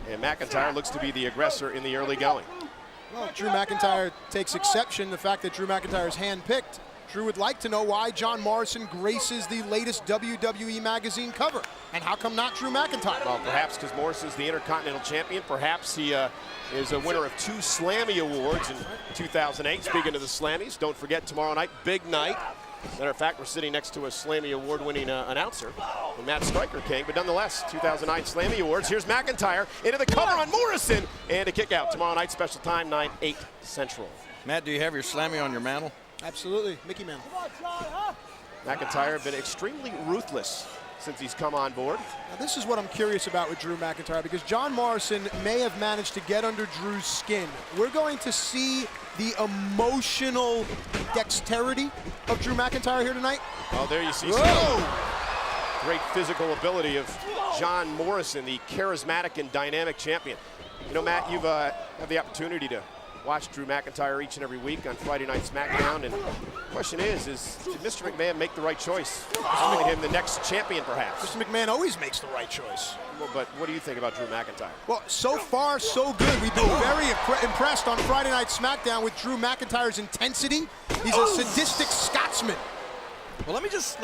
And McIntyre looks to be the aggressor in the early going. Well, Drew McIntyre takes exception the fact that Drew McIntyre is handpicked. Drew would like to know why John Morrison graces the latest WWE magazine cover. And how come not Drew McIntyre? Well, perhaps because Morrison's the Intercontinental Champion. Perhaps he is a winner of 2 Slammy Awards in 2008. Speaking of the Slammies, don't forget tomorrow night, big night. Matter of fact, we're sitting next to a Slammy Award-winning announcer, Matt Striker King. But nonetheless, 2009 Slammy Awards. Here's McIntyre into the cover on Morrison. And a kick out. Tomorrow night, special time, 9/8 Central. Matt, do you have your Slammy on your mantle? Absolutely, Mickey Mantle. McIntyre been extremely ruthless since he's come on board. Now, this is what I'm curious about with Drew McIntyre, because John Morrison may have managed to get under Drew's skin. We're going to see the emotional dexterity of Drew McIntyre here tonight. Oh, there you see some great physical ability of John Morrison, the charismatic and dynamic champion. You know, Matt, you've had the opportunity to watch Drew McIntyre each and every week on Friday Night SmackDown, and the question is did Mr. McMahon make the right choice? Calling him the next champion, perhaps? Mr. McMahon always makes the right choice. Well, but what do you think about Drew McIntyre? Well, so far, so good. We've been very impressed on Friday Night SmackDown with Drew McIntyre's intensity. He's a sadistic Scotsman. Well, let me just.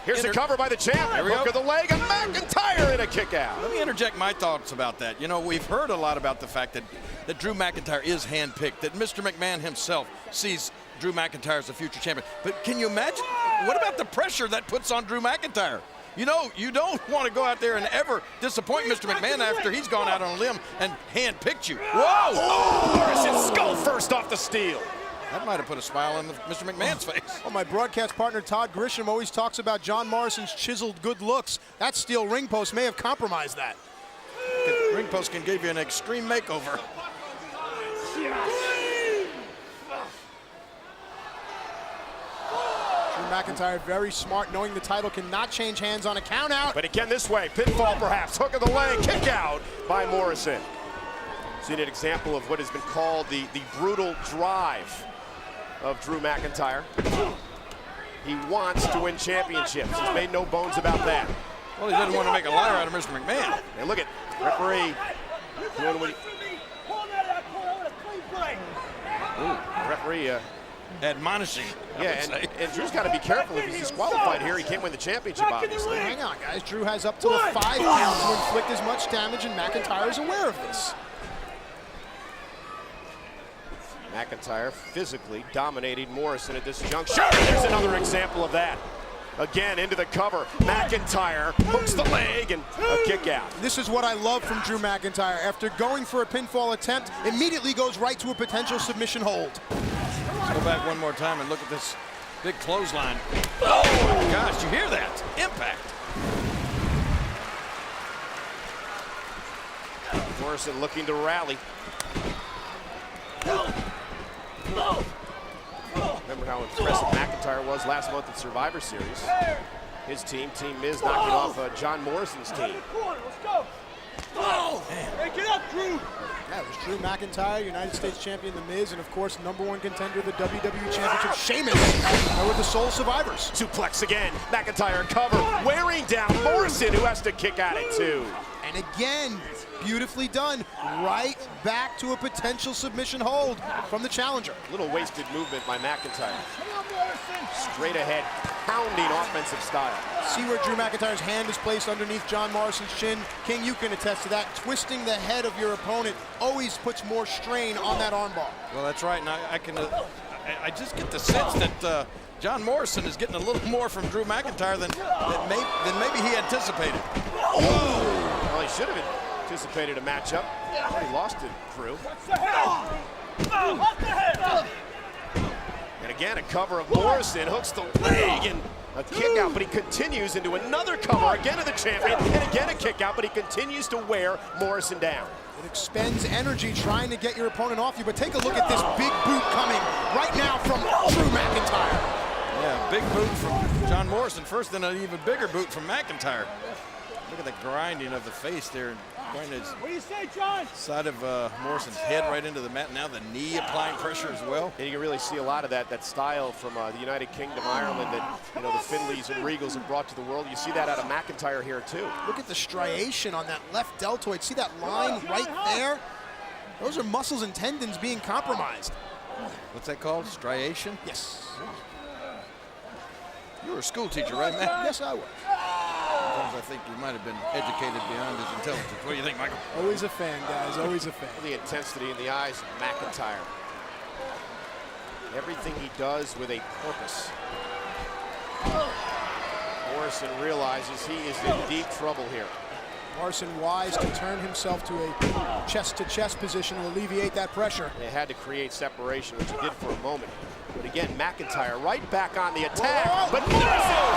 Here's the cover by the champ. There we Hook go. of the leg, and McIntyre in a kick out. Let me interject my thoughts about that. You know, we've heard a lot about the fact that Drew McIntyre is handpicked, that Mr. McMahon himself sees Drew McIntyre as the future champion. But can you imagine, what about the pressure that puts on Drew McIntyre? You know, you don't want to go out there and ever disappoint Mr. McMahon after he's gone out on a limb and handpicked you. Whoa! Oh, Morrison skull first off the steel. That might have put a smile on Mr. McMahon's face. Well, my broadcast partner Todd Grisham always talks about John Morrison's chiseled good looks. That steel ring post may have compromised that. Ring post can give you an extreme makeover. Drew McIntyre very smart, knowing the title cannot change hands on a count out. But again this way, pinfall perhaps, hook of the leg, kick out by Morrison. Seen an example of what has been called the brutal drive of Drew McIntyre. He wants to win championships. He's made no bones about that. Well, he didn't want to make a liar out of Mr. McMahon. And look at referee doing what he... Referee, admonishing. yeah, and Drew's got to be careful. If he's disqualified here, he can't win the championship, obviously. Hang on, guys. Drew has up to a 5 count to inflict as much damage, and McIntyre is aware of this. McIntyre physically dominating Morrison at this juncture. There's another example of that. Again, into the cover. McIntyre hooks the leg and a kick out. This is what I love from Drew McIntyre. After going for a pinfall attempt, immediately goes right to a potential submission hold. Let's go back one more time and look at this big clothesline. Oh my gosh, you hear that? Impact. Morrison looking to rally. Remember how impressive McIntyre was last month at Survivor Series. His team, Team Miz, knocking off John Morrison's team. Hey, get up, Drew! Yeah, it was Drew McIntyre, United States Champion The Miz, and of course, #1 contender of the WWE Championship, Sheamus, with the sole survivors. Suplex again. McIntyre cover, wearing down Morrison, who has to kick out at 2. And again, beautifully done. Right back to a potential submission hold from the challenger. Little wasted movement by McIntyre. Straight ahead, pounding offensive style. See where Drew McIntyre's hand is placed underneath John Morrison's chin. King, you can attest to that. Twisting the head of your opponent always puts more strain on that armbar. Well, that's right, and I just get the sense that John Morrison is getting a little more from Drew McIntyre than maybe he anticipated. Well, he should have anticipated a matchup. He lost to Drew. And again, a cover of Morrison, hooks the leg and a kick out, but he continues into another cover, again of the champion, and again a kick out, but he continues to wear Morrison down. It expends energy trying to get your opponent off you, but take a look at this big boot coming right now from Drew McIntyre. Yeah, big boot from John Morrison first, then an even bigger boot from McIntyre. Look at the grinding of the face there. Grinding his What do you say, John? side of Morrison's head right into the mat. Now the knee applying pressure as well. And you can really see a lot of that style from the United Kingdom, Ireland, that the Finleys and Regals have brought to the world. You see that out of McIntyre here too. Look at the striation on that left deltoid. See that line right there? Those are muscles and tendons being compromised. What's that called? Striation? Yes. You were a school teacher, right, Matt? Yes, I was. Sometimes I think you might have been educated beyond his intelligence. What do you think, Michael? Always a fan, guys. Always a fan. The intensity in the eyes of McIntyre. Everything he does with a purpose. Morrison realizes he is in deep trouble here. Morrison wise to turn himself to a chest-to-chest position to alleviate that pressure. They had to create separation, which he did for a moment. But again, McIntyre right back on the attack. But Morrison,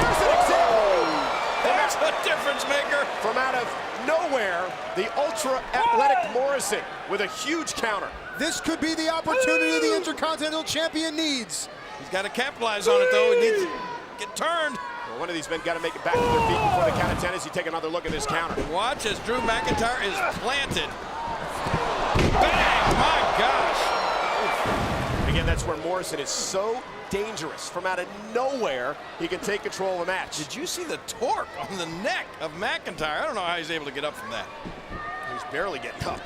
there's an example. There's a difference maker. From out of nowhere, the ultra-athletic Morrison with a huge counter. This could be the opportunity the Intercontinental Champion needs. He's got to capitalize on it, though. He needs to get turned. Well, one of these men got to make it back to their feet before the count of 10 as you take another look at this counter. Watch as Drew McIntyre is planted. Bang! My gosh! Again, that's where Morrison is so dangerous. From out of nowhere, he can take control of the match. Did you see the torque on the neck of McIntyre? I don't know how he's able to get up from that. He's barely getting up.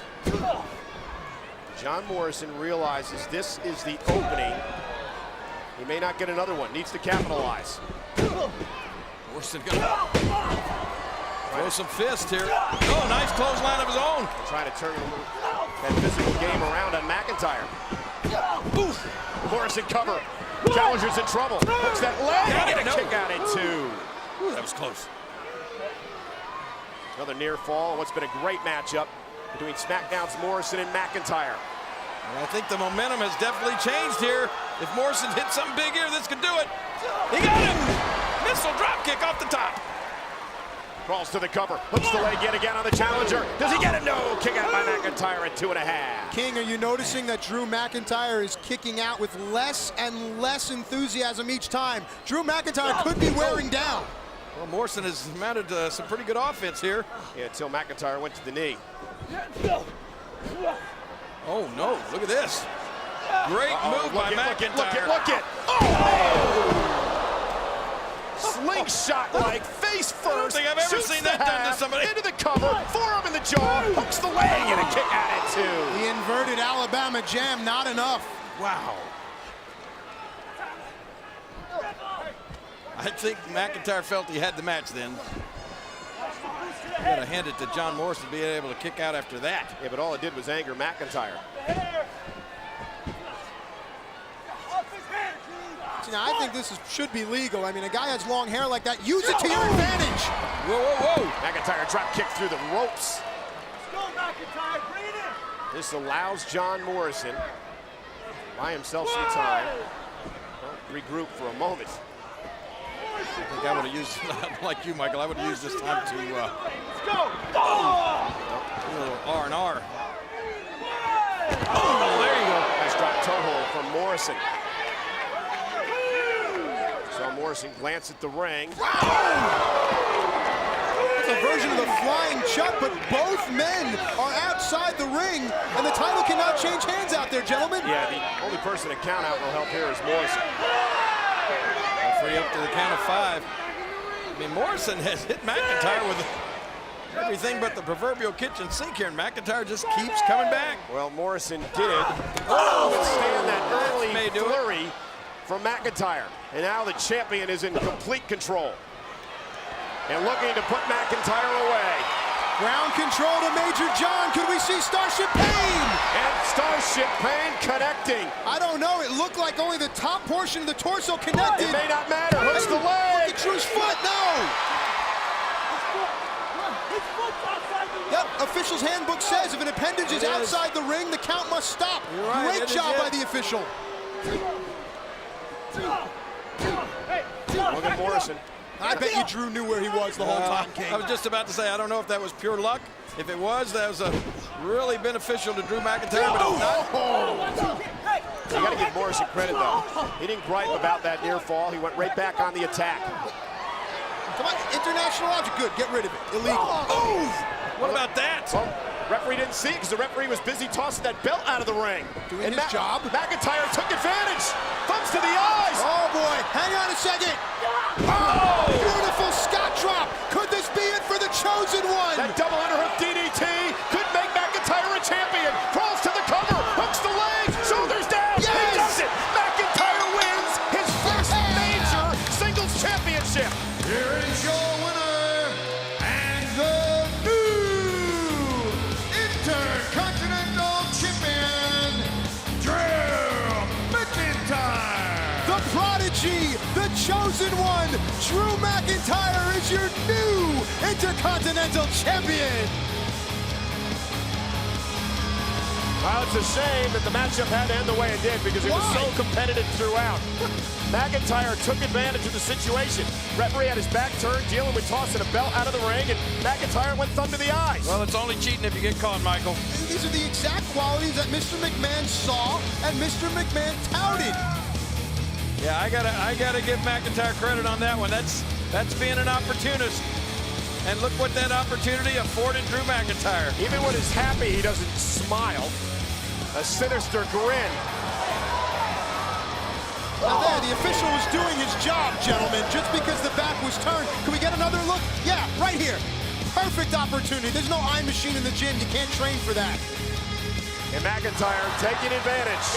John Morrison realizes this is the opening. He may not get another one. Needs to capitalize. Morrison gonna throw some fist here. Oh, nice clothesline of his own. Trying to turn that physical game around on McIntyre. Oof. Morrison cover. Challenger's in trouble. Hooks that leg and a kick out at 2. Ooh, that was close. Another near fall. What's been a great matchup between SmackDown's Morrison and McIntyre. And I think the momentum has definitely changed here. If Morrison hits something big here, this could do it. He got him! Missile drop kick off the top. Crawls to the cover. Hooks the leg yet again on the challenger. Does he get it? No. Kick out by McIntyre at 2.5. King, are you noticing that Drew McIntyre is kicking out with less and less enthusiasm each time? Drew McIntyre could be wearing down. Well, Morrison has mounted some pretty good offense here. Yeah, until McIntyre went to the knee. Oh, no. Look at this. Great move by McIntyre. Look it. Oh! Slingshot-like, face first. I don't think I've ever seen that done to somebody. Into the cover, forearm in the jaw, hooks the leg, and a kick out at 2. The inverted Alabama jam, not enough. Wow. I think McIntyre felt he had the match then. You gotta hand it to John Morrison being able to kick out after that. Yeah, but all it did was anger McIntyre. Now, I think this should be legal. I mean, a guy has long hair like that. Use it to your advantage. Whoa, whoa, whoa. McIntyre drop kick through the ropes. Let's go, McIntyre. Bring it in. This allows John Morrison buy himself some time. Well, regroup for a moment. I think I would have used, like you, Michael, I would have used this time to Let's go. Oh. do a little R&R. Oh, there you go. Nice drop toe hold from Morrison. So Morrison glanced at the ring. It's a version of the flying chuck, but both men are outside the ring, and the title cannot change hands out there, gentlemen. Yeah, the only person to count out will help here is Morrison. Referee up to the count of 5. I mean, Morrison has hit McIntyre with everything but the proverbial kitchen sink here, and McIntyre just keeps coming back. Well, Morrison did withstand that early flurry from McIntyre. And now the champion is in complete control. And looking to put McIntyre away. Ground control to Major John. Could we see Starship Pain? And Starship Pain connecting. I don't know. It looked like only the top portion of the torso connected. It may not matter. Hooks the leg. Look at Drew's foot. No. Yep, official's handbook says if an appendage is outside the ring, the count must stop. Right, Great job by the official. Look at Morrison. I bet you Drew knew where he was the whole time, King. I was just about to say, I don't know if that was pure luck. If it was, that was really beneficial to Drew McIntyre, but it's not. You got to give Morrison credit, though. He didn't gripe about that near fall. He went right back on the attack. Come on, international object. Good, get rid of it. Illegal. Move! What about that? Well, referee didn't see it because the referee was busy tossing that belt out of the ring. Doing his job. McIntyre took advantage. Thumbs to the eyes. Oh boy, hang on a second. Oh, beautiful Scott drop. Could this be it for the chosen one? That double underhook DDT could make McIntyre a champion. Crawls to the cover, hooks the legs, shoulders down. Yes! He does it. McIntyre wins his first major singles championship. Here is your winner and the new Intercontinental Champion, Drew McIntyre. The prodigy, the chosen one, Drew McIntyre is your new Intercontinental Champion. Well, it's a shame that the matchup had to end the way it did because it was so competitive throughout. McIntyre took advantage of the situation. Referee had his back turned, dealing with tossing a belt out of the ring, and McIntyre went thumb to the eyes. Well, it's only cheating if you get caught, Michael. These are the exact qualities that Mr. McMahon saw and Mr. McMahon touted. Yeah, I gotta give McIntyre credit on that one. That's being an opportunist. And look what that opportunity afforded Drew McIntyre. Even when he's happy, he doesn't smile. A sinister grin. Now there, the official was doing his job, gentlemen, just because the back was turned. Can we get another look? Yeah, right here. Perfect opportunity. There's no eye machine in the gym. You can't train for that. And McIntyre taking advantage.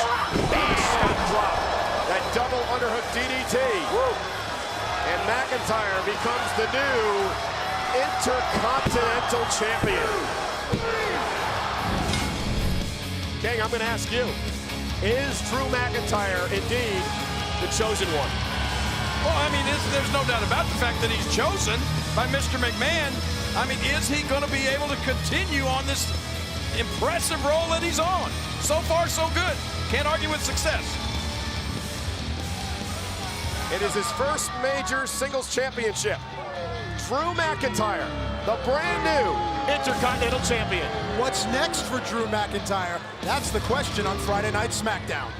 Big Scott drop. That double underhook DDT. And McIntyre becomes the new Intercontinental Champion. King, I'm going to ask you, is Drew McIntyre indeed the chosen one? Well, I mean, there's no doubt about the fact that he's chosen by Mr. McMahon. I mean, is he going to be able to continue on this impressive roll that he's on? So far, so good. Can't argue with success. It is his first major singles championship. Drew McIntyre, the brand new Intercontinental Champion. What's next for Drew McIntyre? That's the question on Friday Night SmackDown.